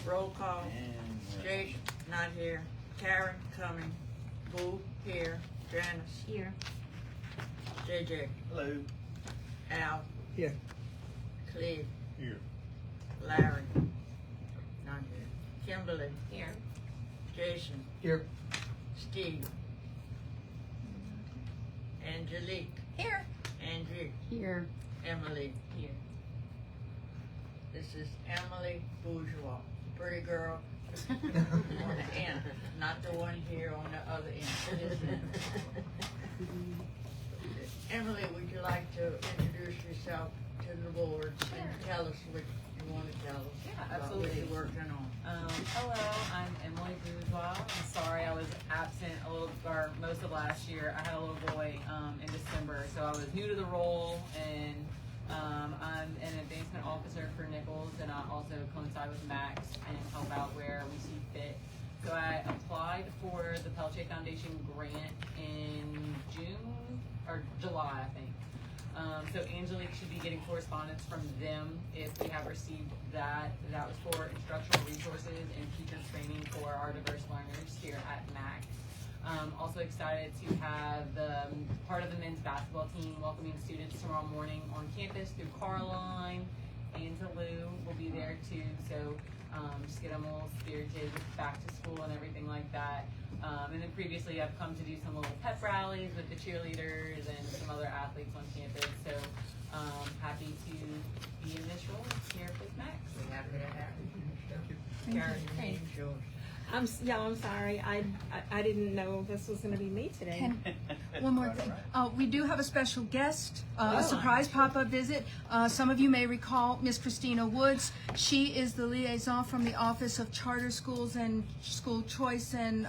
Roll call. And Jake, not here. Karen, coming. Boo, here. Janice, Here. JJ, hello. Al, Here. Cleve, Here. Larry, not here. Kimberly, Here. Jason, Here. Steve, Angelique, Here. Angie, Here. Emily. Here. This is Emily Bourgeois, pretty girl on the end, not the one here on the other end. It is Emily, would you like to introduce yourself to the board and tell us what you want to tell us Yeah, about what absolutely. you're working on? Hello, I'm Emily Bourgeois. I'm sorry I was absent most of last year. I had a little boy in December, so I was new to the role, and I'm an advancement officer for Nichols, and I also coincide with Max and help out where we see fit. So I applied for the Pelche Foundation grant in June or July, I think. So Angelique should be getting correspondence from them if we have received that. That was for instructional resources and teacher training for our diverse learners here at MAC. Also excited to have the part of the men's basketball team welcoming students tomorrow morning on campus through Caroline. Angelou will be there too, so just get them all spirited back to school and everything like that. And then previously I've come to do some little pep rallies with the cheerleaders and some other athletes on campus, so happy to be in this role here with Max. We're happy to have you. Karen, your name's yours. I'm sorry. I didn't know this was going to be me today. One more thing. We do have a special guest, a surprise pop-up visit. Some of you may recall Miss Christina Woods. She is the liaison from the Office of Charter Schools and School Choice and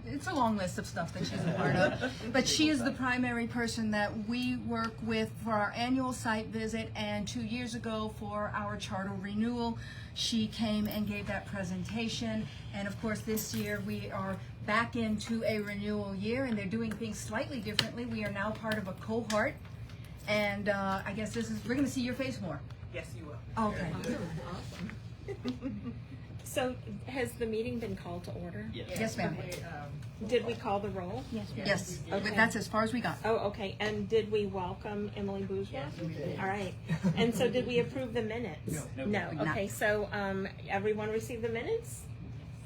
It's a long list of stuff that she's a part of. But she is the primary person that we work with for our annual site visit, and 2 years ago for our charter renewal. She came and gave that presentation, and of course this year we are back into a renewal year, and they're doing things slightly differently. We are now part of a cohort, and I guess we're going to see your face more. Yes, you will. Okay. So has the meeting been called to order? Yes, ma'am. Did we call the roll? Yes, Okay. that's as far as we got. Oh, okay. And did we welcome Emily Bourgeois? Yes, we did. All right. And so did we approve the minutes? No. No. We did not. Okay. So everyone received the minutes?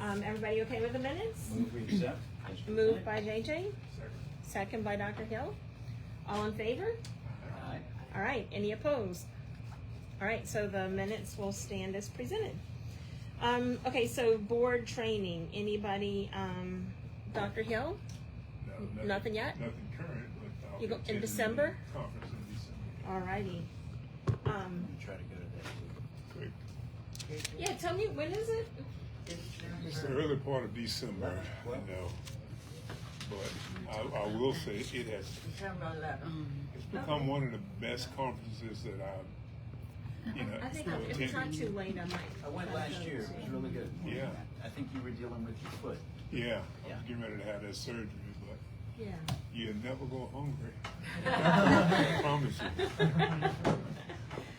Everybody okay with the minutes? Move we accept. Moved by JJ. Second by Dr. Hill. All in favor? Aye. All right. Any opposed? All right. So the minutes will stand as presented. Okay. So board training. Anybody? Dr. Hill? No, Nothing yet? Nothing current, but I'll You go in attend the December? Conference in December. All righty. Try to go to that too. Quick. Yeah. Tell me, when is it? It's the early part of December, I know. But I will say it has December 11th. it's become one of the best conferences that I've I think if it's not too late, I might. I went last year. It was really good. Yeah. I think you were dealing with your foot. Yeah, I Yeah. was getting ready to have that surgery, but Yeah. you'll never go hungry. I promise you.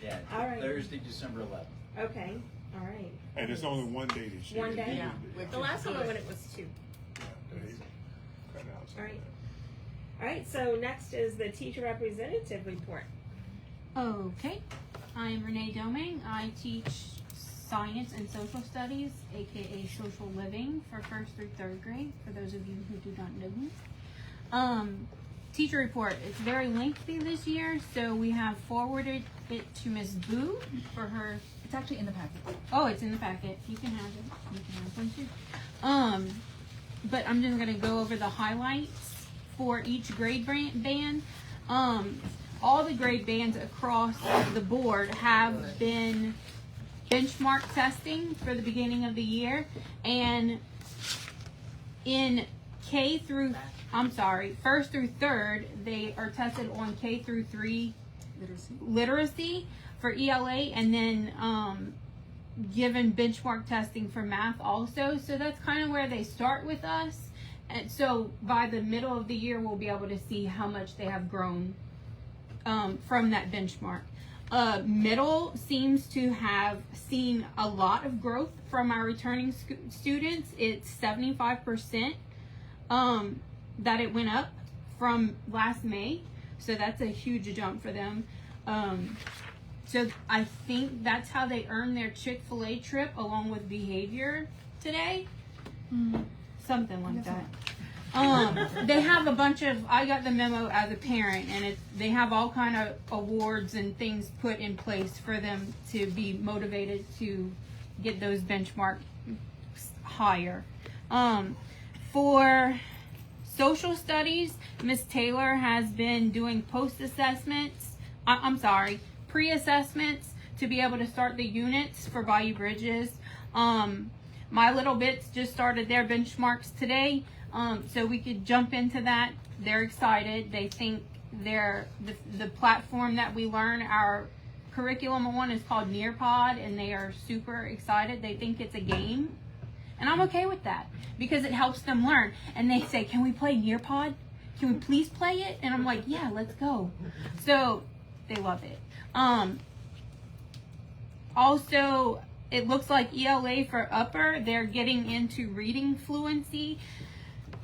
Yeah. All right. Thursday, December 11th. Okay. All right. And it's only one day this year. One day? Yeah. Yeah. The last one I went, it was 2. Yeah, they cut out some All right. of All right. So next is the teacher representative report. Okay, I'm Renee Doming. I teach science and social studies, aka social living, for 1st through 3rd grade, for those of you who do not know me. Teacher report, it's very lengthy this year, so we have forwarded it to Ms. Boo for her. It's actually in the packet. Oh, it's in the packet. You can have it. You can have one too. But I'm just gonna go over the highlights for each grade band. All the grade bands across the board have been benchmark testing for the beginning of the year, and in first through third, they are tested on K through 3 literacy for ELA, and then given benchmark testing for math also. So that's kind of where they start with us, and so by the middle of the year we'll be able to see how much they have grown from that benchmark. Middle seems to have seen a lot of growth from our returning students. It's 75% that it went up from last May. So that's a huge jump for them. So I think that's how they earned their Chick-fil-A trip, along with behavior today. Something like that. They have a bunch of, I got the memo as a parent, and they have all kind of awards and things put in place for them to be motivated to get those benchmarks higher. For social studies, Miss Taylor has been doing pre-assessments to be able to start the units for Bayou Bridges. My Little Bits just started their benchmarks today, so we could jump into that. They're excited. They think the platform that we learn our curriculum on is called Nearpod, and they are super excited. They think it's a game, and I'm okay with that because it helps them learn. And they say, "Can we play Nearpod? Can we please play it?" And I'm like, "Yeah, let's go." So they love it. Also, it looks like ELA for upper, they're getting into reading fluency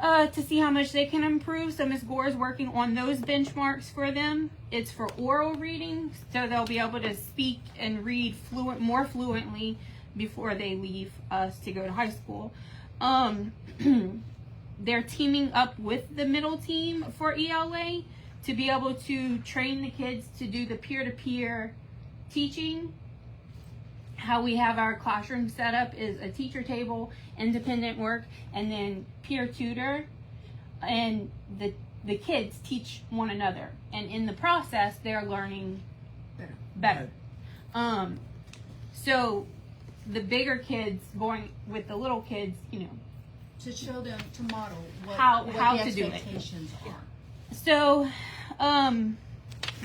to see how much they can improve. So Ms. Gore is working on those benchmarks for them. It's for oral reading, so they'll be able to speak and read more fluently before they leave us to go to high school. They're teaming up with the middle team for ELA to be able to train the kids to do the peer-to-peer teaching. How we have our classroom set up is a teacher table, independent work, and then peer tutor, and the kids teach one another, and in the process they're learning better. So the bigger kids going with the little kids, To show them, to model what How the to do it. expectations are. So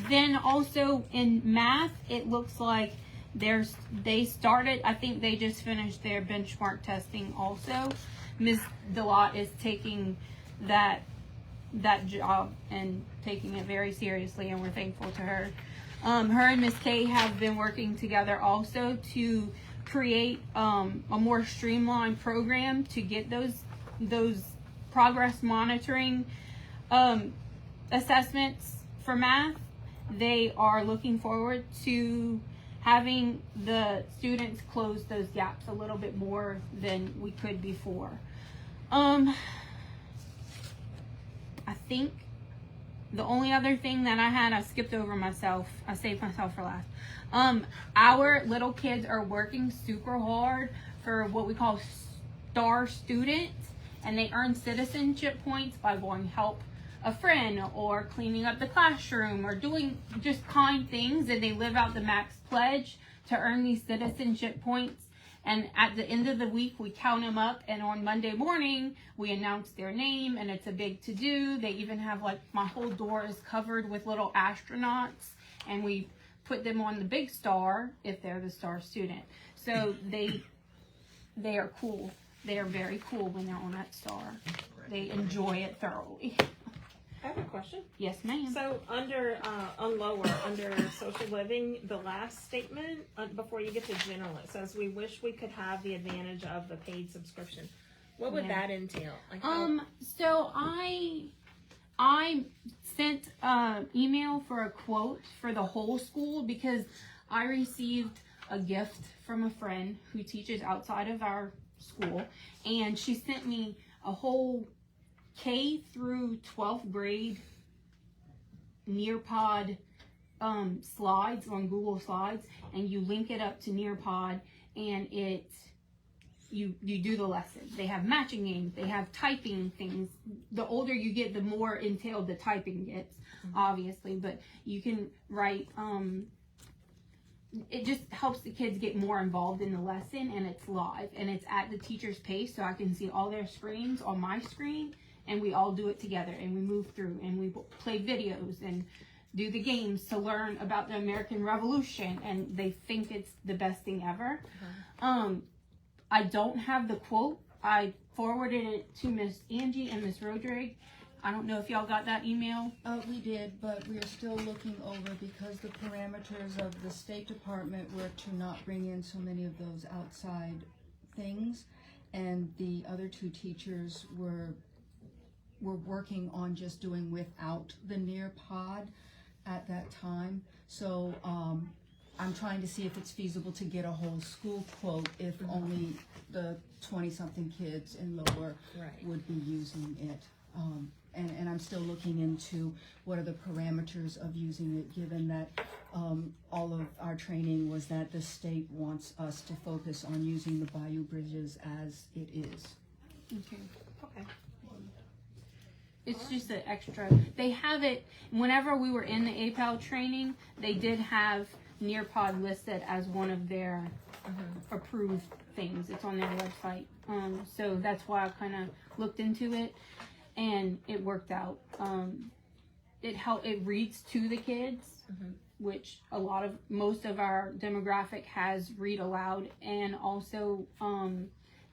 then also in math, it looks like they started, I think they just finished their benchmark testing also. Ms. Delott is taking that job and taking it very seriously, and we're thankful to her. Her and Ms. Kay have been working together also to create a more streamlined program to get those progress monitoring assessments for math. They are looking forward to having the students close those gaps a little bit more than we could before. I think the only other thing that I skipped over myself. I saved myself for last. Our little kids are working super hard for what we call STAR students, and they earn citizenship points by going help a friend or cleaning up the classroom or doing just kind things, and they live out the Max Pledge to earn these citizenship points. And at the end of the week, we count them up, and on Monday morning, we announce their name, and it's a big to-do. They even have, my whole door is covered with little astronauts, and we put them on the big star if they're the STAR student. So they are cool. They are very cool when they're on that star. They enjoy it thoroughly. I have a question. Yes, ma'am. So under social living, the last statement before you get to general, it says we wish we could have the advantage of the paid subscription. What would that entail? So I sent an email for a quote for the whole school because I received a gift from a friend who teaches outside of our school, and she sent me a whole K through 12th grade Nearpod slides on Google Slides, and you link it up to Nearpod, and you do the lesson. They have matching games, they have typing things. The older you get, the more entailed the typing gets, obviously, but you can write, it just helps the kids get more involved in the lesson, and it's live, and it's at the teacher's pace, so I can see all their screens on my screen, and we all do it together, and we move through, and we play videos and do the games to learn about the American Revolution, and they think it's the best thing ever. I don't have the quote. I forwarded it to Miss Angie and Miss Rodrigue. I don't know if y'all got that email. We did, but we are still looking over because the parameters of the State Department were to not bring in so many of those outside things, and the other two teachers were working on just doing without the Nearpod at that time. So I'm trying to see if it's feasible to get a whole school quote if only the 20-something kids in lower Right. would be using it. And I'm still looking into what are the parameters of using it, given that all of our training was that the state wants us to focus on using the Bayou Bridges as it is. Okay. Okay. It's just an extra. They have it whenever we were in the APAL training. They did have Nearpod listed as one of their approved things. It's on their website. So that's why I kind of looked into it, and it worked out. It reads to the kids, which most of our demographic has read aloud, and also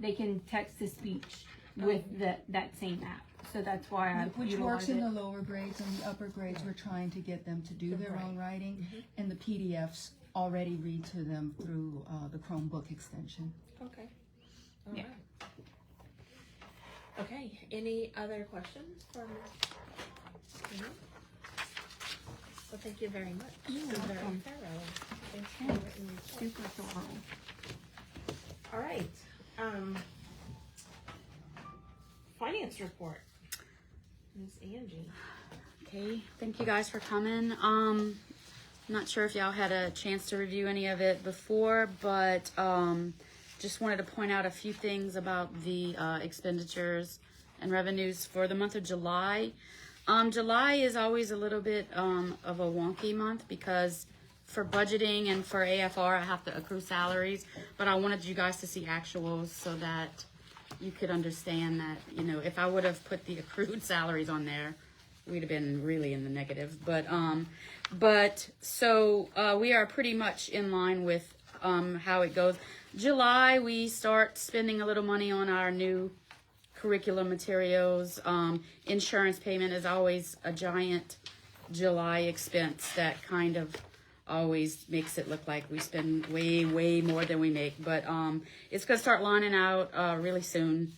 they can text to speech with that same app. So that's why I Which utilize works in it. the lower grades, and the upper grades we're trying to get them to do their own writing, and the PDFs already read to them through the Chromebook extension. Okay. All Yeah. right. Okay. Any other questions from? No? Well, thank you very much. You're This is very welcome. thorough. Thanks for your written report. Super thorough. All right. Finance report. Miss Angie. Okay, thank you guys for coming. Not sure if y'all had a chance to review any of it before, but just wanted to point out a few things about the expenditures and revenues for the month of July. July is always a little bit of a wonky month because for budgeting and for AFR I have to accrue salaries, but I wanted you guys to see actuals so that you could understand that, you know, if I would have put the accrued salaries on there, we'd have been really in the negative. But so we are pretty much in line with how it goes. July, we start spending a little money on our new curriculum materials. Insurance payment is always a giant July expense that kind of always makes it look like we spend way more than we make. But it's going to start lining out really soon.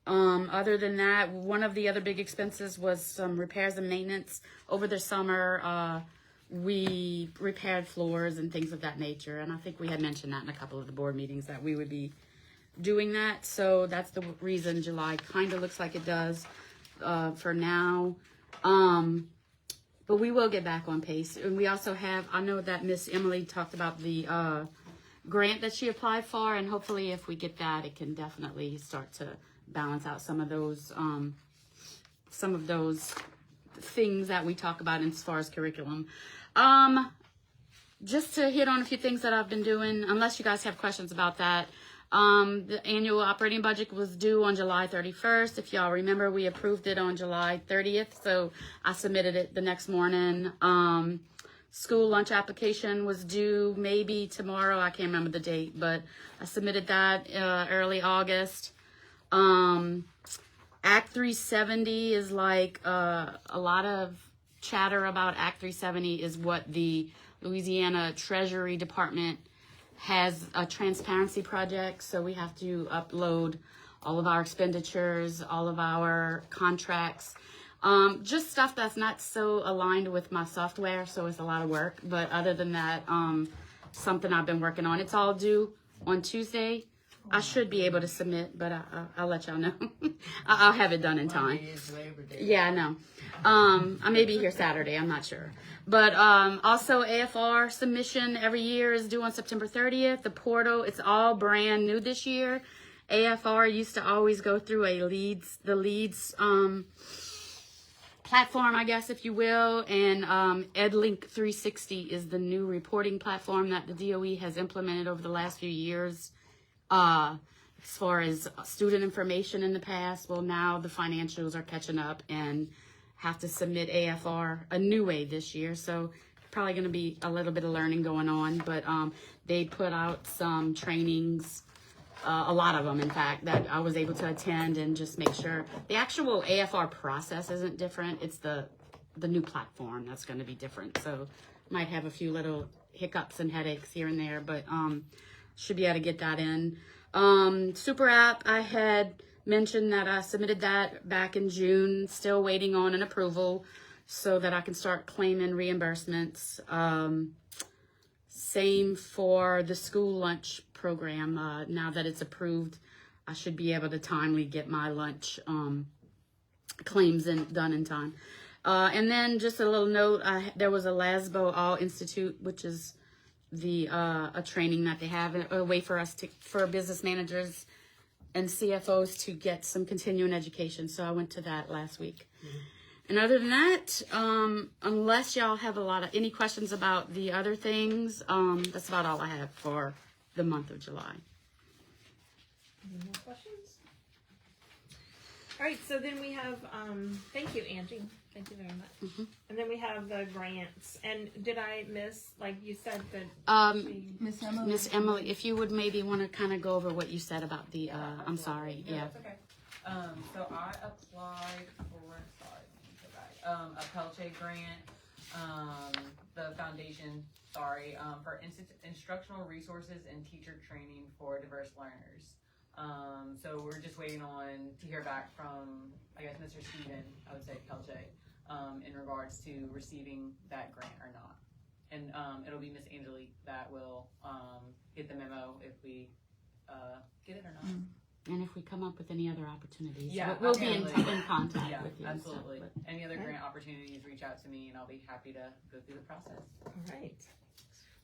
Other than that, one of the other big expenses was some repairs and maintenance. Over the summer, we repaired floors and things of that nature. And I think we had mentioned that in a couple of the board meetings that we would be doing that. So that's the reason July kind of looks like it does for now. But we will get back on pace. And we also have, I know that Miss Emily talked about the grant that she applied for. And hopefully if we get that, it can definitely start to balance out some of those things that we talk about as far as curriculum. Just to hit on a few things that I've been doing, unless you guys have questions about that. The annual operating budget was due on July 31st. If y'all remember, we approved it on July 30th, so I submitted it the next morning. School lunch application was due maybe tomorrow. I can't remember the date, but I submitted that early August. Act 370 is like a lot of chatter about Act 370 is what the Louisiana Treasury Department has a transparency project, so we have to upload all of our expenditures, all of our contracts, just stuff that's not so aligned with my software, so it's a lot of work. But other than that, something I've been working on. It's all due on Tuesday. I should be able to submit, but I'll let y'all know. I'll have it done in time. Monday is Labor Day. Yeah, I know. I may be here Saturday. I'm not sure. But also AFR submission every year is due on September 30th. The portal, it's all brand new this year. AFR used to always go through the Leads platform, I guess, if you will. And EdLink 360 is the new reporting platform that the DOE has implemented over the last few years. As far as student information in the past, well, now the financials are catching up and have to submit AFR a new way this year. So probably going to be a little bit of learning going on, but they put out some trainings a lot of them, in fact, that I was able to attend and just make sure the actual AFR process isn't different. It's the new platform that's going to be different. So might have a few little hiccups and headaches here and there, but should be able to get that in. Super app, I had mentioned that I submitted that back in June, still waiting on an approval so that I can start claiming reimbursements. Same for the school lunch program. Now that it's approved, I should be able to timely get my lunch claims done in time. And then just a little note, there was a LASBO All Institute, which is the a training that they have, a way for us for business managers and CFOs to get some continuing education. So I went to that last week. Mm-hmm. And other than that, unless y'all have any questions about the other things, that's about all I have for the month of July. Any more questions? All right, so then we have, thank you, Angie. Thank you very much. Mm-hmm. And then we have the grants. And did I miss, like you said that Miss Emily. Miss Emily, if you would maybe want to kind of go over what you said about the, I'm sorry, yeah. That's okay. So I applied for, a Pell Chain grant, the foundation, for instructional resources and teacher training for diverse learners. So we're just waiting on to hear back from, I guess, Mr. Steven, I would say Pelche, in regards to receiving that grant or not. And it'll be Miss Angelique that will get the memo if we get it or not. And if we come up with any other opportunities, Yeah, we'll be in absolutely. contact Yeah, with you. and stuff, absolutely. but- Any other grant opportunities, reach out to me and I'll be happy to go through the process. all right.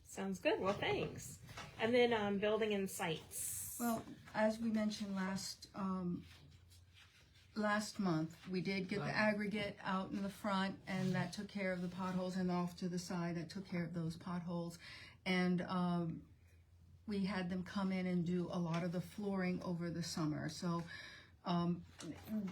Sounds good. Well, thanks. And then building and sites. Well, as we mentioned last month, we did get the aggregate out in the front, and that took care of the potholes, and off to the side that took care of those potholes. And we had them come in and do a lot of the flooring over the summer. So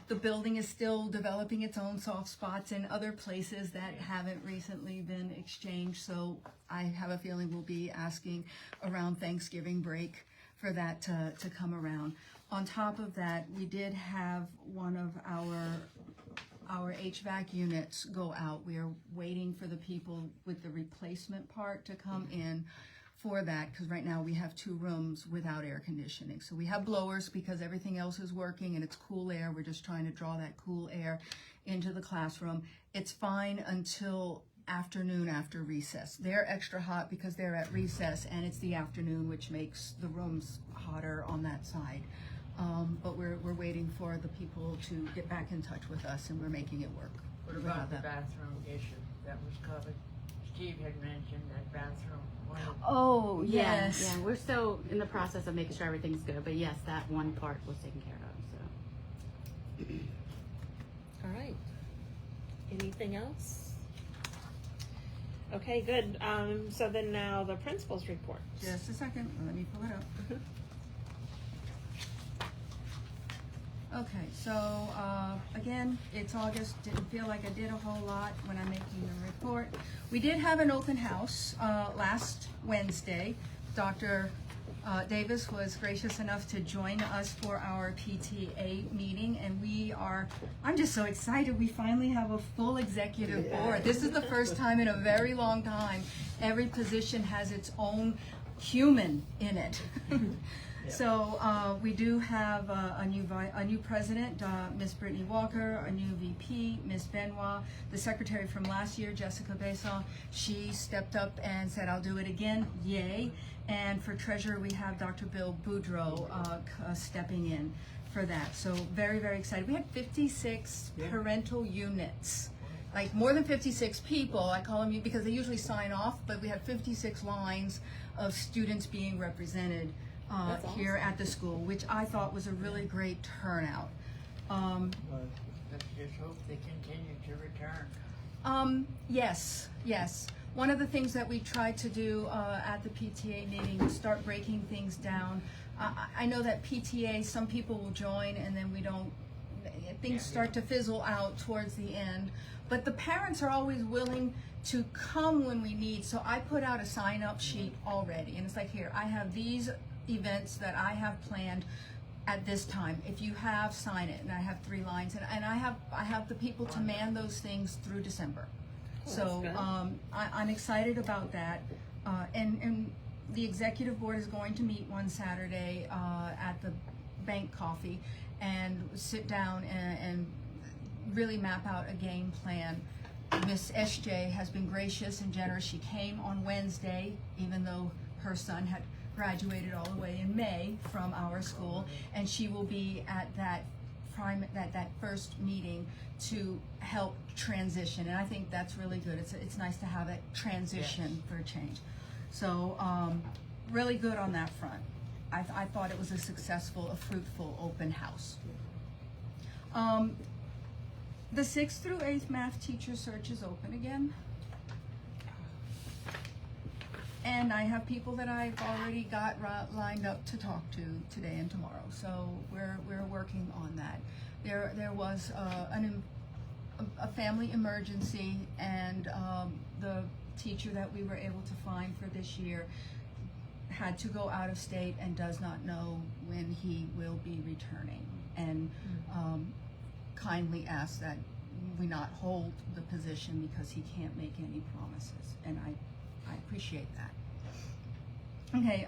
the building is still developing its own soft spots in other places that haven't recently been exchanged. So I have a feeling we'll be asking around Thanksgiving break for that to come around. On top of that, we did have one of our HVAC units go out. We are waiting for the people with the replacement part to come in for that, because right now we have 2 rooms without air conditioning. So we have blowers because everything else is working and it's cool air. We're just trying to draw that cool air into the classroom. It's fine until afternoon after recess. They're extra hot because they're at recess, and it's the afternoon, which makes the rooms hotter on that side. But we're waiting for the people to get back in touch with us, and we're making it work. What about the bathroom issue that was covered? Steve had mentioned that bathroom. Oh, Yeah, yes. yeah, we're still in the process of making sure everything's good, but yes, that one part was taken care of, so. All right. Anything else? Okay, good. So then now the principal's report. Just a second, let me pull it up. Okay, so again, it's August. Didn't feel like I did a whole lot when I'm making the report. We did have an open house last Wednesday. Dr. Davis was gracious enough to join us for our PTA meeting, and I'm just so excited we finally have a full executive board. This is the first time in a very long time every position has its own human in it. So we do have a new president, Miss Brittany Walker, a new VP, Miss Benoit, the secretary from last year, Jessica Besson. She stepped up and said, "I'll do it again." Yay! And for treasurer, we have Dr. Bill Boudreau stepping in for that. So very, very excited. We had 56 parental units. Like more than 56 people, I call them because they usually sign off, but we had 56 lines of students being represented here at the school, which I thought was a really great turnout. Let's just hope they continue to return. Yes. One of the things that we tried to do at the PTA meeting was start breaking things down. I know that PTA, some people will join and then things start to fizzle out towards the end. But the parents are always willing to come when we need. So I put out a sign-up sheet already, and it's like, here, I have these events that I have planned at this time. If you have, sign it, and I have 3 lines, and I have the people to man those things through December. So I'm excited about that, and the executive board is going to meet one Saturday at the bank coffee and sit down and really map out a game plan. Miss SJ has been gracious and generous. She came on Wednesday, even though her son had graduated all the way in May from our school, and she will be at that first meeting to help transition. And I think that's really good. It's nice to have a transition for a change. So really good on that front. I thought it was a successful, a fruitful open house. The 6th through 8th math teacher search is open again. And I have people that I've already got lined up to talk to today and tomorrow. So we're working on that. There was a family emergency, and the teacher that we were able to find for this year had to go out of state and does not know when he will be returning, and kindly asked that we not hold the position because he can't make any promises, and I appreciate that. Okay,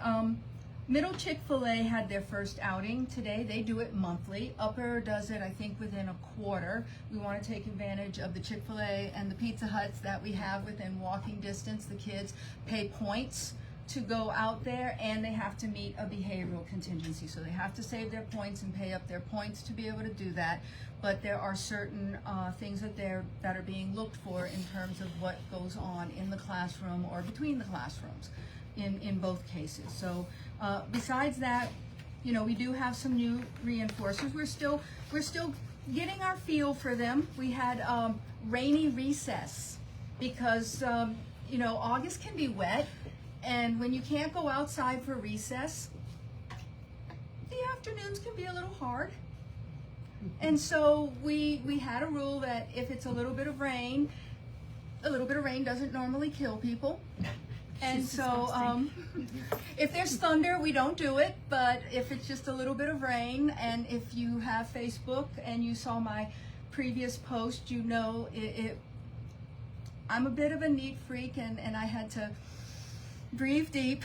Middle Chick-fil-A had their first outing today. They do it monthly. Upper does it, I think, within a quarter. We want to take advantage of the Chick-fil-A and the Pizza Huts that we have within walking distance. The kids pay points to go out there, and they have to meet a behavioral contingency. So they have to save their points and pay up their points to be able to do that. But there are certain things that are being looked for in terms of what goes on in the classroom or between the classrooms in both cases. So besides that, we do have some new reinforcers. We're still getting our feel for them. We had rainy recess because August can be wet. And when you can't go outside for recess, the afternoons can be a little hard. And so we had a rule that if it's a little bit of rain doesn't normally kill people. And so if there's thunder, we don't do it. But if it's just a little bit of rain, and if you have Facebook and you saw my previous post, I'm a bit of a neat freak, and I had to breathe deep.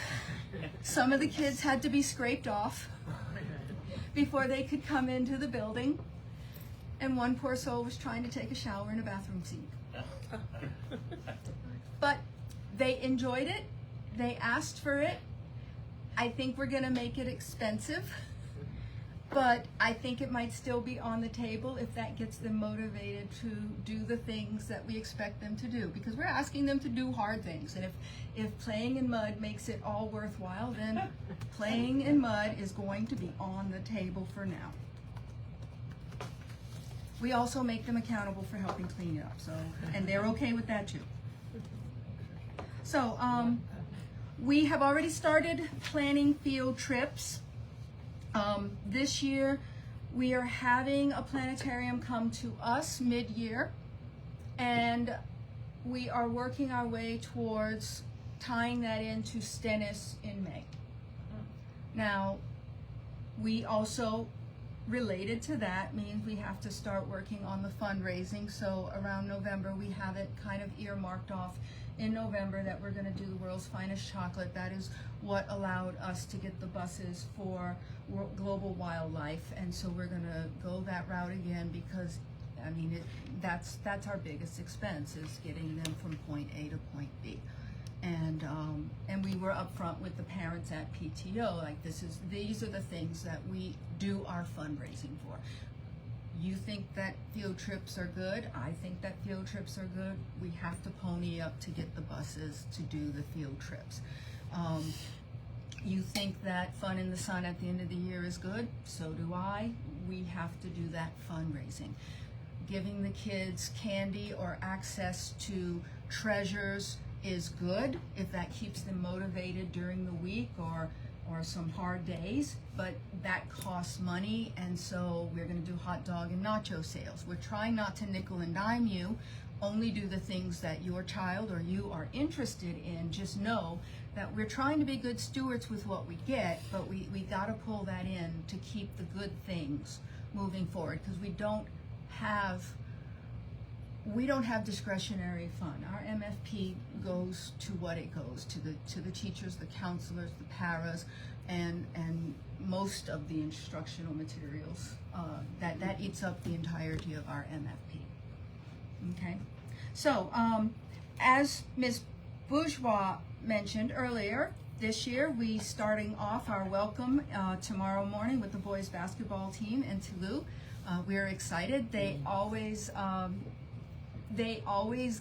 Some of the kids had to be scraped off before they could come into the building, and one poor soul was trying to take a shower in a bathroom sink. But they enjoyed it. They asked for it. I think we're going to make it expensive, but I think it might still be on the table if that gets them motivated to do the things that we expect them to do, because we're asking them to do hard things. And if playing in mud makes it all worthwhile, then playing in mud is going to be on the table for now. We also make them accountable for helping clean it up, and they're okay with that too. So we have already started planning field trips. This year we are having a planetarium come to us mid-year, and we are working our way towards tying that into Stennis in May. Now, we also, related to that, means we have to start working on the fundraising. So around November, we have it kind of earmarked off in November that we're going to do the World's Finest Chocolate. That is what allowed us to get the buses for Global Wildlife, and so we're going to go that route again, because that's our biggest expense, is getting them from point A to point B. And we were upfront with the parents at PTO, like these are the things that we do our fundraising for. You think that field trips are good? I think that field trips are good. We have to pony up to get the buses to do the field trips. You think that Fun in the Sun at the end of the year is good? So do I. We have to do that fundraising. Giving the kids candy or access to treasures is good if that keeps them motivated during the week or some hard days, but that costs money, and so we're going to do hot dog and nacho sales. We're trying not to nickel and dime you. Only do the things that your child or you are interested in. Just know that we're trying to be good stewards with what we get, but we got to pull that in to keep the good things moving forward, because we don't have discretionary fund. Our MFP goes to what it goes to the teachers, the counselors, the paras, and most of the instructional materials. That eats up the entirety of our MFP. Okay, so as Ms. Bourgeois mentioned earlier, this year we starting off our welcome tomorrow morning with the boys basketball team in Toulouse. We're excited. They always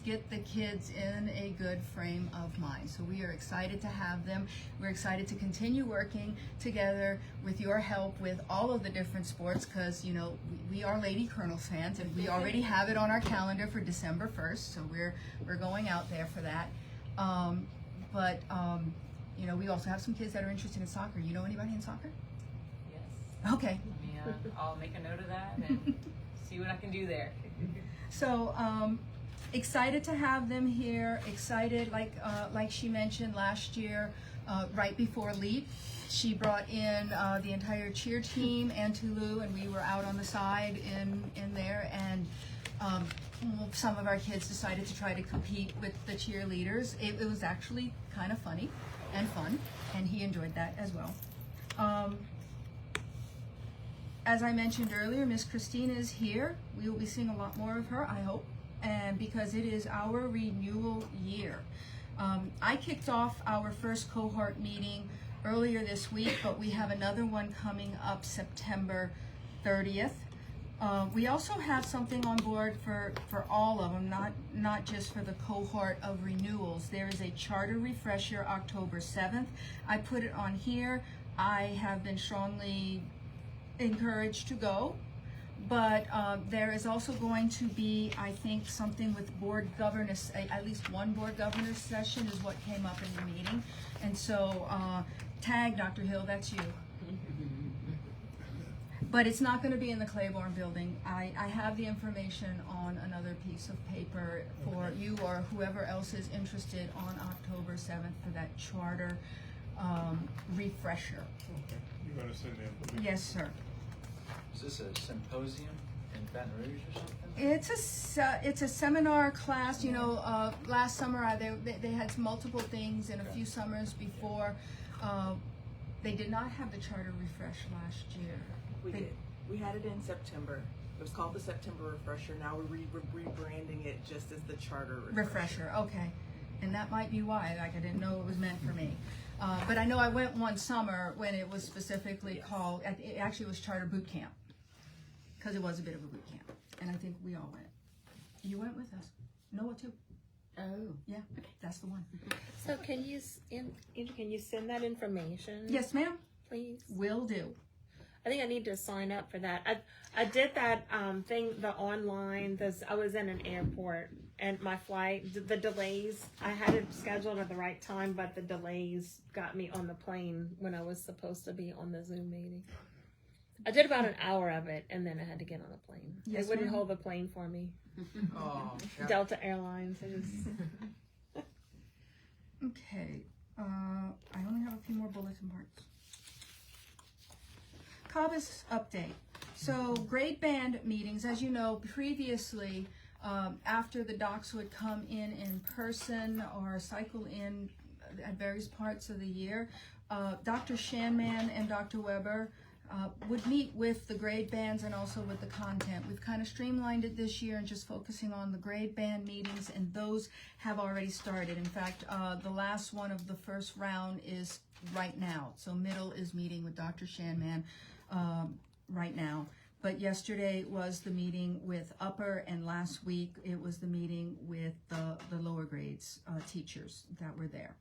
get the kids in a good frame of mind. So we are excited to have them. We're excited to continue working together with your help with all of the different sports, because, you know, we are Lady Colonels fans, and we already have it on our calendar for December 1st. So we're going out there for that. You know, we also have some kids that are interested in soccer. You know anybody in soccer? Yes. Okay. I'll make a note of that and see what I can do there. So excited to have them here. Excited, like she mentioned last year, right before LEAP, she brought in the entire cheer team and Toulouse, and we were out on the side in there, and some of our kids decided to try to compete with the cheerleaders. It was actually kind of funny and fun, and he enjoyed that as well. As I mentioned earlier, Miss Christina is here. We will be seeing a lot more of her, I hope, and because it is our renewal year. I kicked off our first cohort meeting earlier this week, but we have another one coming up September 30th. We also have something on board for all of them, not just for the cohort of renewals. There is a charter refresher October 7th. I put it on here. I have been strongly encouraged to go, but there is also going to be, I think, something with board governors, at least one board governors session is what came up in the meeting. And so tag Dr. Hill, that's you. But it's not going to be in the Claiborne building. I have the information on another piece of paper for you or whoever else is interested on October 7th for that charter refresher. Okay. You're gonna send them to me? Yes, sir. Is this a symposium in Baton Rouge or something? It's a seminar class. You know, last summer they had multiple things, and a few summers before they did not have the charter refresh last year. We did. We had it in September. It was called the September Refresher. Now we're rebranding it just as the Charter Refresher. Okay. And that might be why. Like, I didn't know it was meant for me. But I know I went one summer when it was specifically called, it actually was Charter Boot Camp, because it was a bit of a boot camp. And I think we all went. You went with us. Noah too. Oh. Yeah, that's the one. So can you send that information? Yes, ma'am. Please. Will do. I think I need to sign up for that. I did that thing, the online. I was in an airport, and my flight, the delays. I had it scheduled at the right time, but the delays got me on the plane when I was supposed to be on the Zoom meeting. I did about an hour of it, and then I had to get on a plane. Yes, they wouldn't ma'am. hold the plane for me. Oh, Delta Airlines. Okay. I only have a few more bulletin parts. CABUS update. So grade band meetings, as you know, previously, after the docs would come in person or cycle in at various parts of the year, Dr. Shanman and Dr. Weber would meet with the grade bands and also with the content. We've kind of streamlined it this year and just focusing on the grade band meetings, and those have already started. In fact, the last one of the first round is right now. So middle is meeting with Dr. Shanman right now. But yesterday was the meeting with upper, and last week it was the meeting with the lower grades teachers that were there.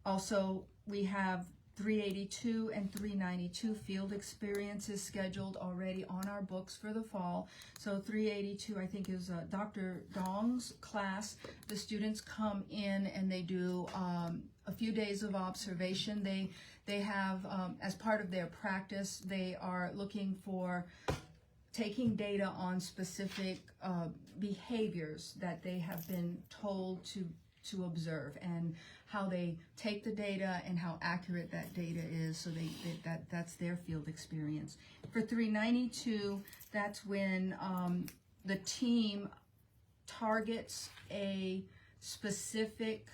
Also, we have 382 and 392 field experiences scheduled already on our books for the fall. So 382, I think, is Dr. Dong's class. The students come in and they do a few days of observation. They have, as part of their practice, they are looking for taking data on specific behaviors that they have been told to to observe, and how they take the data and how accurate that data is, so that's their field experience. For 392, that's when the team targets a specific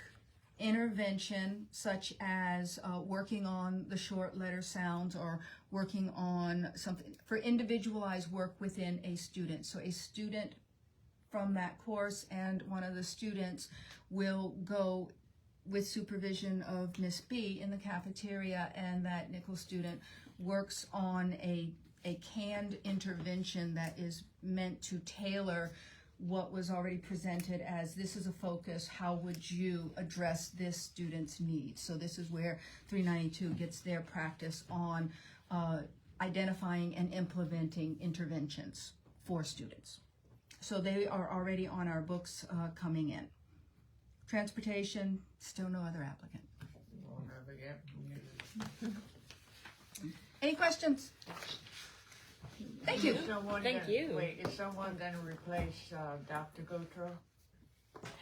intervention, such as working on the short letter sounds, or working on something for individualized work within a student. So a student from that course and one of the students will go with supervision of Miss B in the cafeteria, and that Nichols student works on a canned intervention that is meant to tailor what was already presented as, this is a focus, how would you address this student's needs? So this is where 392 gets their practice on identifying and implementing interventions for students. So they are already on our books coming in. Transportation, still no other applicant. Won't ever get Any questions? Thank you. Thank you. Wait, is someone gonna replace Dr. Gautreaux?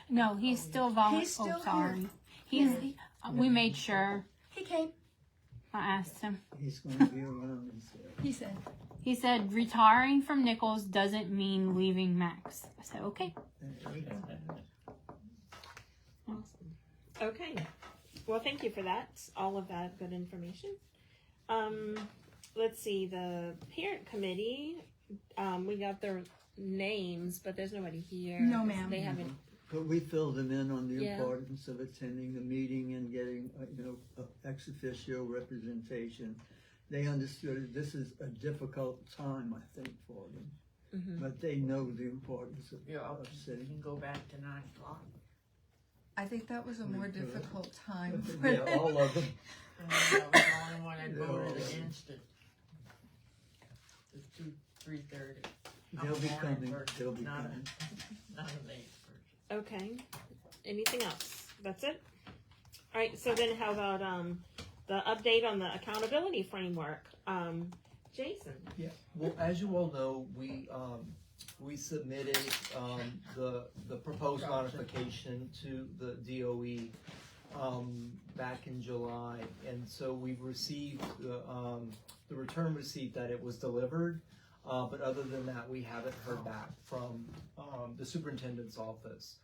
No, he's still He's still oh, sorry. here. He's. We made sure. He came. I asked him. He's going to be around, he said. He said retiring from Nichols doesn't mean leaving Max. I said okay. Okay. Well, thank you for that. All of that good information. Let's see, the parent committee, we got their names, but there's nobody here. No, ma'am. They haven't. But we filled them in on the Yeah. importance of attending the meeting and getting, ex officio representation. They understood this is a difficult time, I think, for them. Mm-hmm. But they know the importance of, Yeah, of you sitting. can go back to 9 o'clock. I think that was a more difficult time. Yeah, all of them. And I was the only one that voted against it. It's 3:30. They'll be coming, they'll be Not coming. a late person. Okay. Anything else? That's it? All right, so then how about the update on the accountability framework? Jason. Yeah, well, as you all know, we submitted the proposed modification to the DOE back in July, and so we've received the return receipt that it was delivered, but other than that, we haven't heard back from the superintendent's office.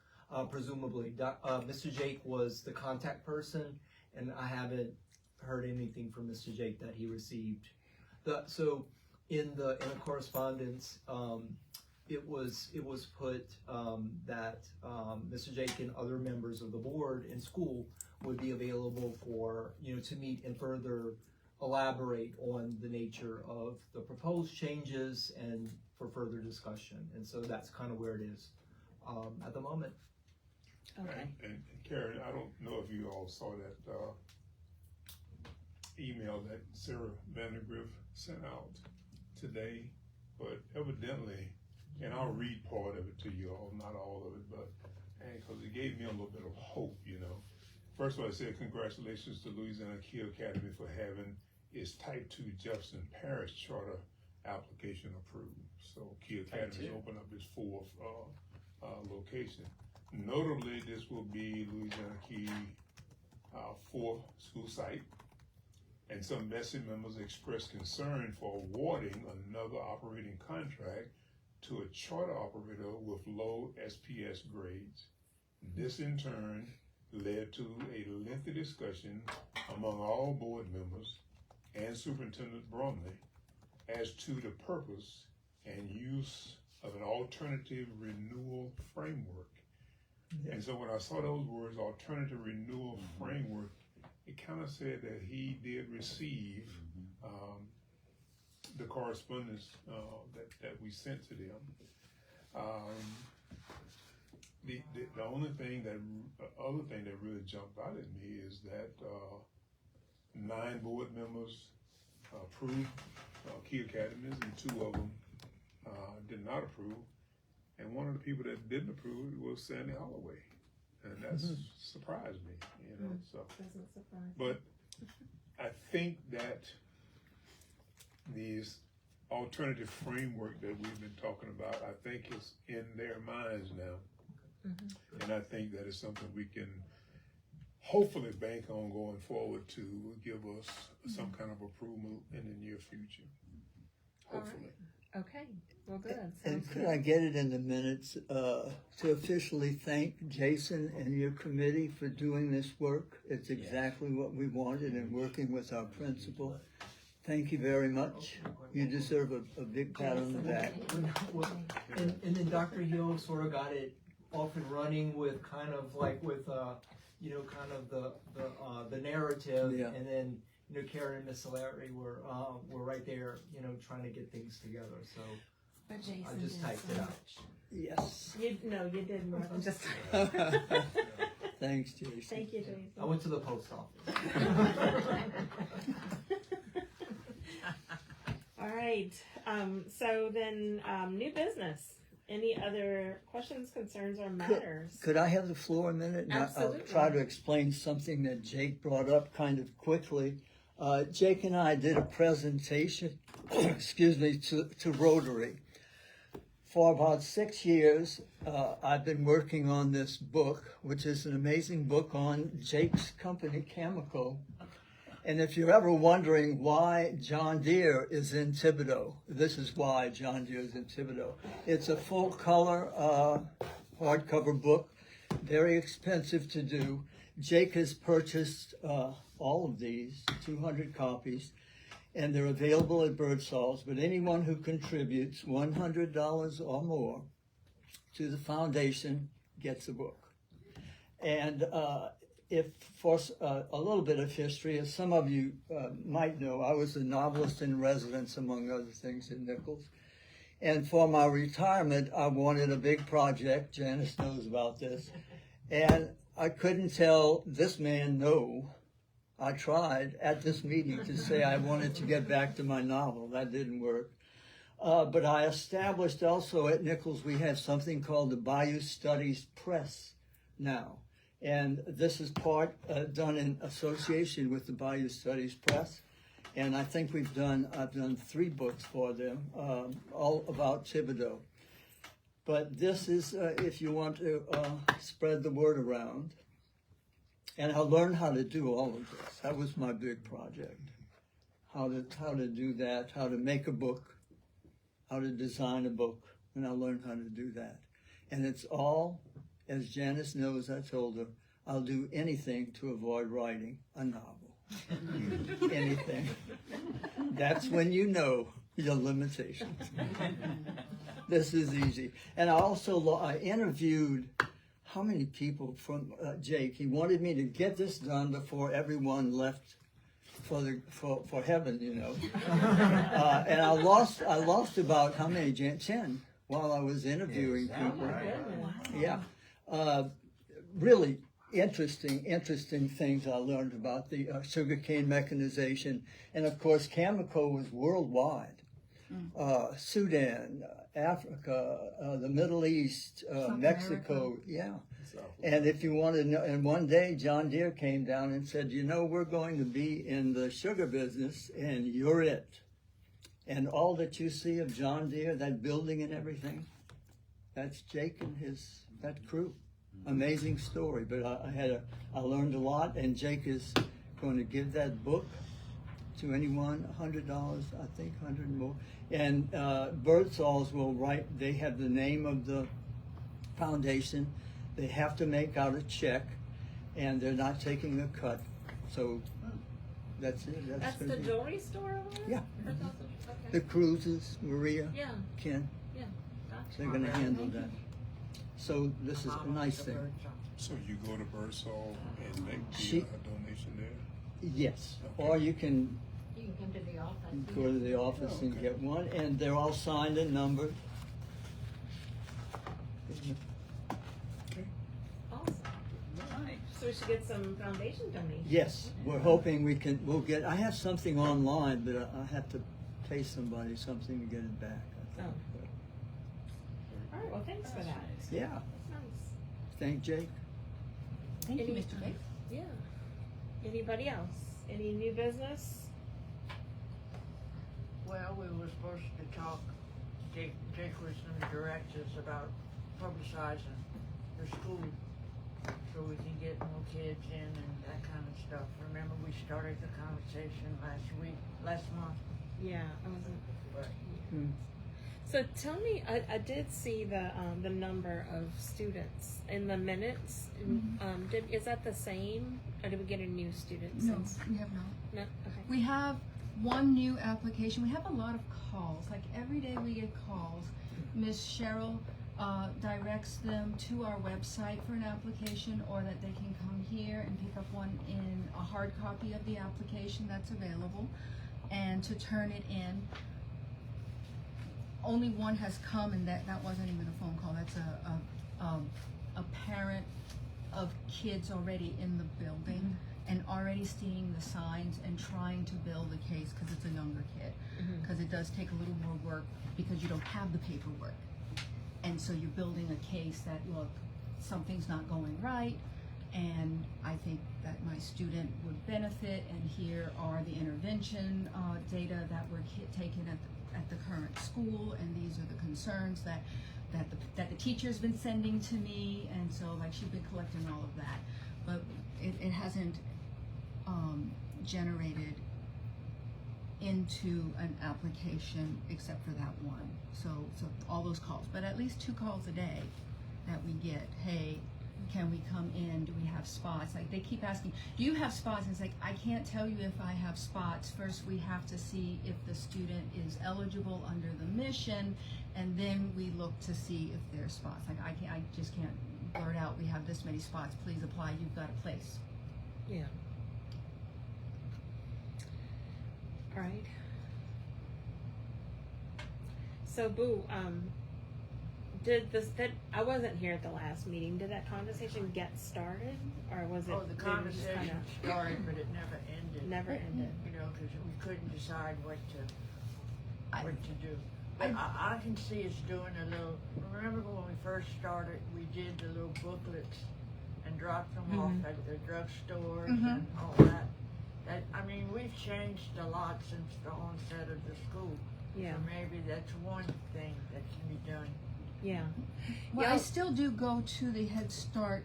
Presumably, Mr. Jake was the contact person, and I haven't heard anything from Mr. Jake that he received. So in the correspondence, it was put that Mr. Jake and other members of the board and school would be available for to meet and further elaborate on the nature of the proposed changes and for further discussion. And so that's kind of where it is at the moment. Okay. And Karen, I don't know if you all saw that email that Sarah Vandergriff sent out today, but evidently, and I'll read part of it to you all, not all of it, but because it gave me a little bit of hope, First of all, I said congratulations to Louisiana Key Academy for having its Type 2 Jefferson Parish Charter application approved. So Key Academy has opened up its 4th location. Notably, this will be Louisiana Key 4th school site, and some MESI members expressed concern for awarding another operating contract to a charter operator with low SPS grades. This in turn led to a lengthy discussion among all board members and Superintendent Bromley as to the purpose and use of an alternative renewal framework. Yeah. And so when I saw those words, alternative renewal framework, it kind of said that he did receive the correspondence that we sent to them. The only thing other thing that really jumped out at me is that 9 board members approved Key Academies, and 2 of them did not approve. And one of the people that didn't approve it was Sandy Holloway, and that surprised me, So, Doesn't surprise. But I think that these alternative framework that we've been talking about, I think is in their minds now. And I think that is something we can hopefully bank on going forward to give us some kind of approval in the near future. Hopefully. Okay, well, good. And Sounds could good. I get it in the minutes to officially thank Jason and your committee for doing this work? It's exactly what we wanted and working with our principal. Thank you very much. You deserve a big pat on the back. And then Dr. Hill sort of got it off and running with kind of like with you know, kind of the narrative, Yeah. and then you know Karen and Miss Larry were right there, you know, trying to get things together. So But Jason I just did typed it some- out. Yes. You did more than just. Thanks, Jason. Thank you, Jason. I went to the post office. All right. So then, new business. Any other questions, concerns, or matters? Could I have the floor a minute? And Absolutely. I'll try to explain something that Jake brought up kind of quickly. Jake and I did a presentation, excuse me, to Rotary. For about 6 years, I've been working on this book, which is an amazing book on Jake's company, Cameco. And if you're ever wondering why John Deere is in Thibodaux, this is why John Deere is in Thibodaux. It's a full color hardcover book, very expensive to do. Jake has purchased all of these, 200 copies, and they're available at Birdsall's. But anyone who contributes $100 or more to the foundation gets a book. And if for a little bit of history, as some of you might know, I was a novelist in residence, among other things, in Nichols. And for my retirement, I wanted a big project. Janice knows about this. And I couldn't tell this man no. I tried at this meeting to say I wanted to get back to my novel. That didn't work. But I established also at Nichols, we have something called the Bayou Studies Press now. And this is part done in association with the Bayou Studies Press. And I think I've done 3 books for them, all about Thibodaux. But this is, if you want to spread the word around. And I learned how to do all of this. That was my big project. How to do that, how to make a book, how to design a book. And I learned how to do that. And it's all, as Janice knows, I told her, I'll do anything to avoid writing a novel. Anything. That's when you know your limitations. This is easy. And I interviewed how many people from Jake. He wanted me to get this done before everyone left for heaven, you know. And I lost about how many? 10 while I was interviewing people. Yeah. Really interesting things I learned about the sugarcane mechanization. And of course, Cameco was worldwide. Sudan, Africa, the Middle East, Mexico, yeah. And if you want to know, and one day John Deere came down and said, you know, we're going to be in the sugar business and you're it. And all that you see of John Deere, that building and everything, that's Jake and that crew. Amazing story, but I learned a lot, and Jake is going to give that book to anyone, $100, I think, 100 more. And Birdsall's will write, they have the name of the foundation. They have to make out a check, and they're not taking a cut. So that's it. That's the jewelry store over there? Yeah. Okay. The Cruises, Maria, Yeah. Ken, Yeah. Gotcha. they're going to handle that. So this is a nice thing. So you go to Birdsall and make She- a donation there? Yes, or you can You can come to the office. go to the office and get one, and they're all signed and numbered. Awesome. So we should get some foundation donations. Yes, we're hoping we'll get, I have something online, but I have to pay somebody something to get it back, I think. All right, well, thanks for that. Yeah, That's nice. thank Jake. Thank you, Any- Mr. Bates. Yeah. Anybody else? Any new business? Well, we were supposed to talk, Jake was gonna direct us about publicizing the school so we can get more kids in and that kind of stuff. Remember we started the conversation last month? Yeah, I wasn't. Right. So tell me, I did see the number of students in the minutes. Is that the same, or did we get a new student? No, we have not. No. Okay. We have one new application. We have a lot of calls. Like every day we get calls. Miss Cheryl directs them to our website for an application, or that they can come here and pick up one in a hard copy of the application that's available, and to turn it in. Only one has come, and that wasn't even a phone call. That's a parent of kids already in the building and already seeing the signs and trying to build a case because it's a younger kid. Because it does take a little more work because you don't have the paperwork. And so you're building a case that, look, something's not going right, and I think that my student would benefit, and here are the intervention data that were taken at the current school, and these are the concerns that the teacher's been sending to me, and so like she's been collecting all of that, but it hasn't generated into an application except for that one. So all those calls, but at least 2 calls a day that we get. Hey, can we come in? Do we have spots? Like they keep asking, do you have spots? And it's like, I can't tell you if I have spots. First we have to see if the student is eligible under the mission, and then we look to see if there's spots. Like I just can't blurt out, we have this many spots, please apply, you've got a place. Yeah. All right. So Boo, I wasn't here at the last meeting. Did that conversation get started, or was it? Oh, the conversation started, but it never ended. Never ended. You know, because we couldn't decide what to do. But I can see us doing a little. Remember when we first started, we did the little booklets and dropped them off at the drugstores and all that. I mean, we've changed a lot since the onset of the school. Yeah. So maybe that's one thing that can be done. Yeah. Well, I still do go to the Head Start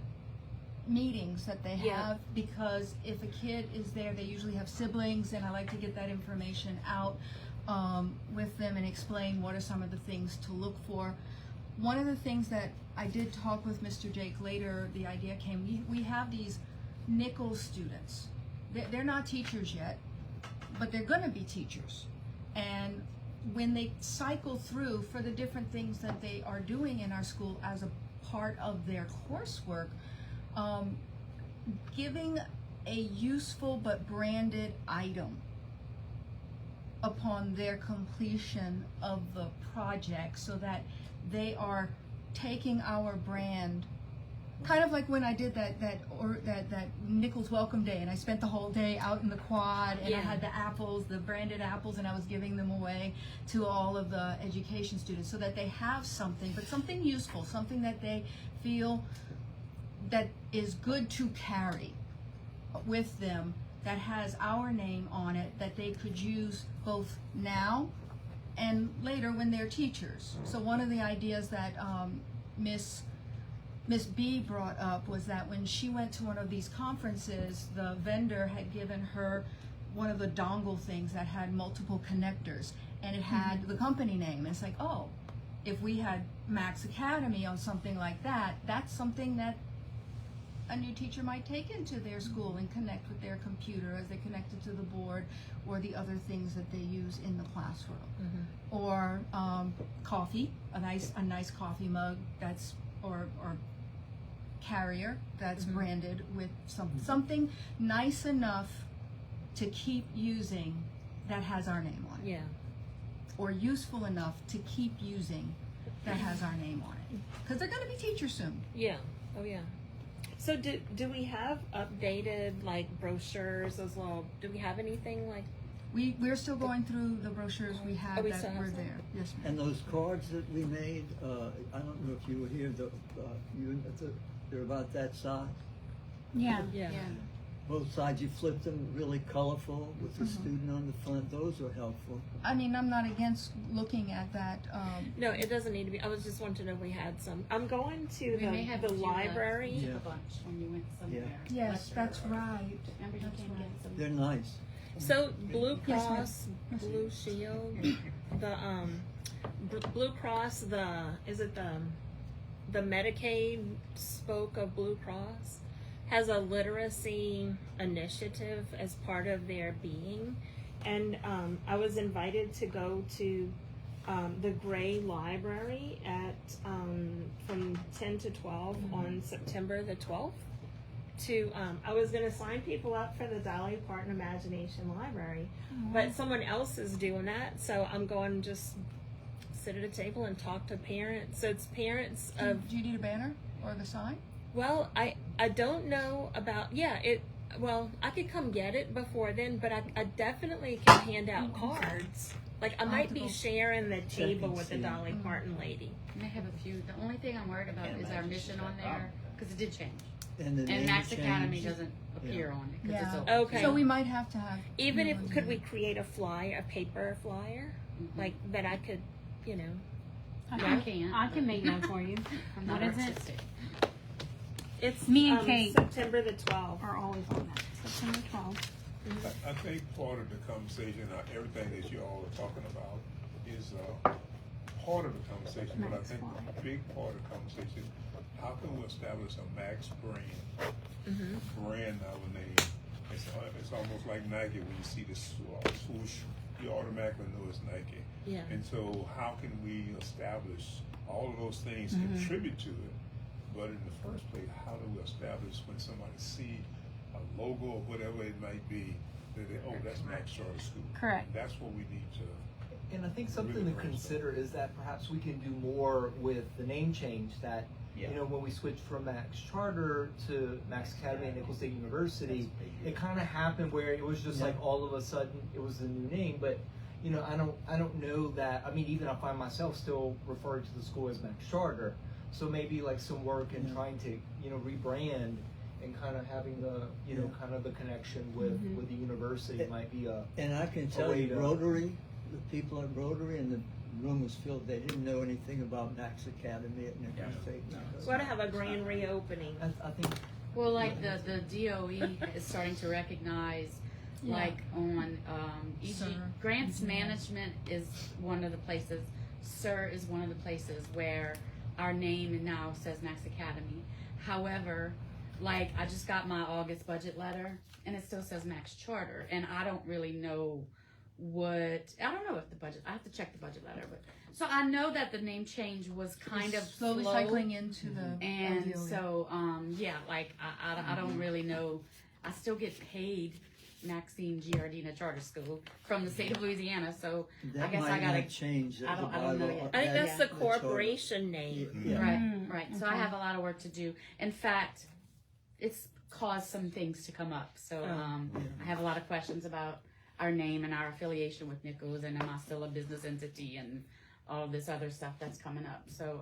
meetings that they have, because if a kid is there, they usually have siblings, and I like to get that information out with them and explain what are some of the things to look for. One of the things that I did talk with Mr. Jake later, the idea came, we have these Nichols students. They're not teachers yet, but they're going to be teachers. And when they cycle through for the different things that they are doing in our school as a part of their coursework, giving a useful but branded item upon their completion of the project, so that they are taking our brand, kind of like when I did that Nichols Welcome Day, and I spent the whole day out in the quad, and I had the apples, the branded apples, and I was giving them away to all of the education students, so that they have something, but something useful, something that they feel that is good to carry with them, that has our name on it, that they could use both now and later when they're teachers. So one of the ideas that Miss B brought up was that when she went to one of these conferences, the vendor had given her one of the dongle things that had multiple connectors, and it had the company name. And it's like, oh, if we had Max Academy on something like that, that's something that a new teacher might take into their school and connect with their computer as they connect it to the board, or the other things that they use in the classroom. Or coffee, a nice coffee mug that's or carrier that's branded with something nice enough to keep using that has our name on it. Yeah. Or useful enough to keep using that has our name on it. Because they're going to be teachers soon. Yeah. Oh yeah. So do we have updated like brochures as well? Do we have anything like? We're still going through the brochures we had we that still were have some? there. Yes, ma'am. And those cards that we made, I don't know if you were here, they're about that size. Yeah. Yeah. both sides. You flip them really colorful with the student on the front. Those are helpful. I mean, I'm not against looking at that. No, it doesn't need to be. I was just wanting to know if we had some. I'm going to We may have the a few left. library. You took a bunch when you went somewhere. Yes, that's right. Remember you came get some. They're nice. So Blue Yes, ma'am. Cross, Blue Shield, the Blue Cross, the Medicaid spoke of Blue Cross has a literacy initiative as part of their being, and I was invited to go to the Gray Library at from 10 to 12 on September the 12th. I was going to sign people up for the Dolly Parton Imagination Library, but someone else is doing that, so I'm going to just sit at a table and talk to parents. So it's parents of. Do you need a banner or the sign? Well, I don't know about Well, I could come get it before then, but I definitely can hand out cards. Like I might be sharing the table with the Dolly Parton lady. They have a few. The only thing I'm worried about is our mission on there because it did change. And the name Max change. Academy doesn't appear on it because it's open. Okay. So we might have to have. Even if could we create a paper flyer, like that I could, I can't. I can make one for you. I'm What not is it? artistic. It's Me and Kate. September the 12th. Are always on that. September 12th. I think part of the conversation, everything that you all are talking about, is part of the conversation. But I think a big part of the conversation, how can we establish a Max brand, brand our name? It's almost like Nike. When you see this swoosh, you automatically know it's Nike. Yeah. And so how can we establish all of those things, contribute to it? But in the first place, how do we establish when somebody see a logo or whatever it might be, that that's Max Charter School? Correct. That's what we need to. And I think something Really to brainstorm. consider is that perhaps we can do more with the name change that, when we switched from Max Charter to Max Academy at Nicholls State University, it kind of happened where it was just like all of a sudden it was the new name, but I don't know that, even I find myself still referring to the school as Max Charter. So maybe like some work in trying to, rebrand and kind of having the, kind of the connection with the university might be a. And I can tell you, Rotary, the people at Rotary and the room was filled. They didn't know anything about Max Academy at Nicholls State. We're to have a grand reopening. I think. Well, like the DOE is starting to recognize, like on SIR. grants management is one of the places. SIR is one of the places where our name now says Max Academy. However, like I just got my August budget letter and it still says Max Charter, and I don't really know I don't know if the budget, I have to check the budget letter, but so I know that the name change was kind of slowly slow. cycling into the. And LDO. so, like I don't really know. I still get paid Maxine Giardina Charter School from the state of Louisiana, so That I guess might I gotta not change. I don't know yet. I think that's the charter. corporation name. Yeah. Right. So I have a lot of work to do. In fact, it's caused some things to come up. So I have a lot of questions about our name and our affiliation with Nicholls, and am I still a business entity, and all of this other stuff that's coming up. So,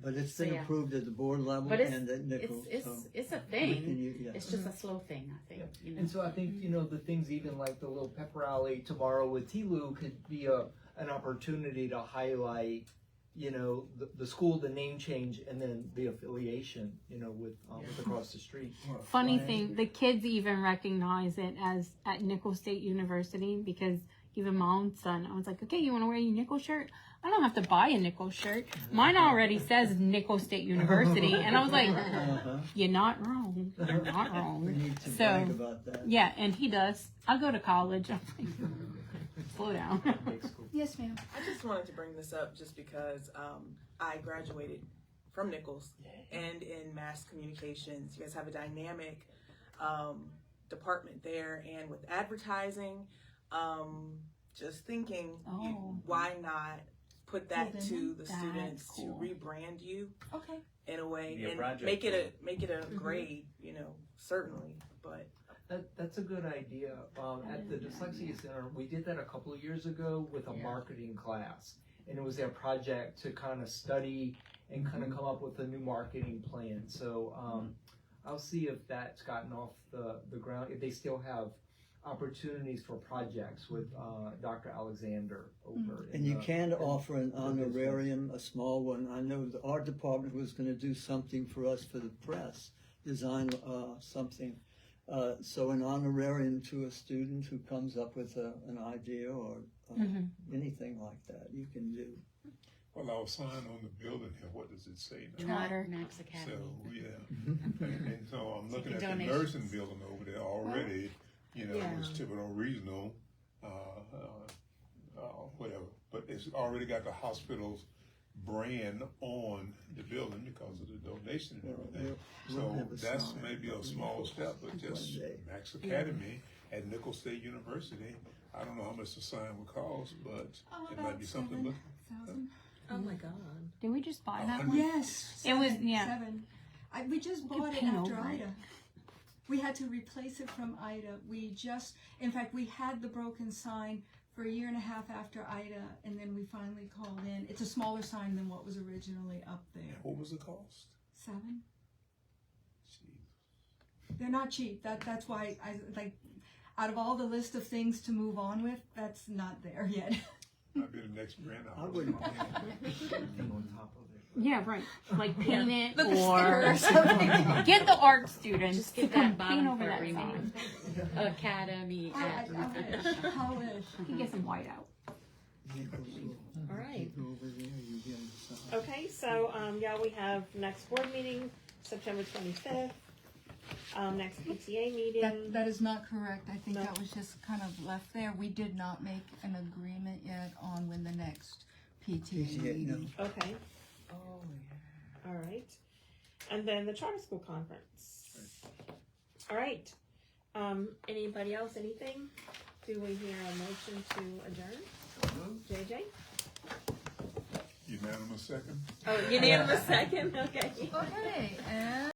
But it's been yeah. approved at the board level but and at Nicholls. it's a thing. Yeah. It's just a slow thing, I think. And so I think, the things even like the little pep rally tomorrow with TLU could be an opportunity to highlight, the school, the name change, and then the affiliation, with across the street. Funny thing, the kids even recognize it as at Nicholls State University because even my own son, I was like, okay, you want to wear your Nicholls shirt? I don't have to buy a Nicholls shirt. Mine already says Nicholls State University. And I was like, you're not wrong. You're not wrong. We need to brag about that. Yeah, and he does. I go to college. I'm like, slow down. Yes, ma'am. I just wanted to bring this up just because I graduated from Nicholls and in mass communications. You guys have a dynamic department there, and with advertising, just thinking, why not put that to the students to rebrand you in a way and make it a grade, certainly, but. That's a good idea. At the Dyslexia Center, we did that a couple of years ago with a marketing class. And it was their project to kind of study and kind of come up with a new marketing plan. So I'll see if that's gotten off the ground, if they still have opportunities for projects with Dr. Alexander over. And you can offer an honorarium, a small one. I know the art department was going to do something for us for the press, design something. So an honorarium to a student who comes up with an idea or anything like that, you can do. Well, our sign on the building here, what does it say now? Charter Max Academy. So, yeah. And so I'm looking at the donations. nursing building over there already, you know, it's Thibodeau Regional, whatever. But it's already got the hospital's brand on the building because of the donation and everything. We'll have a That's sign. maybe a small step, but just One day. Max Academy at Nicholls State University. I don't know how much the sign would cost, but it might be something to look at. Oh my God. Did we just buy that 100. one? Yes. It was, seven, yeah. seven. We just could bought it paint after over it. Ida. We had to replace it from Ida. In fact, we had the broken sign for a year and a half after Ida, and then we finally called in. It's a smaller sign than what was originally up there. What was the cost? 7. Jeez. They're not cheap. That's why out of all the list of things to move on with, that's not there yet. Might be the next grant. I wouldn't. Anything on top of it. Yeah, right. Like paint it Look, a sticker or or something. get the art students Just to get come that bottom paint over part that removed. sign. Academy I at. wish. I wish. You can get some white out. All right. Over there, you get a sign. Okay, so, yeah, we have next board meeting, September 25th. Next PTA meeting. That is not correct. I think No. that was just kind of left there. We did not make an agreement yet on when the next PTA PTA, meeting. no. Okay. Oh, yeah. All right. And then the charter school conference. All right. Anybody else, anything? Do we hear a motion to adjourn? JJ? Unanimous second? Oh, unanimous second? Okay. Okay, and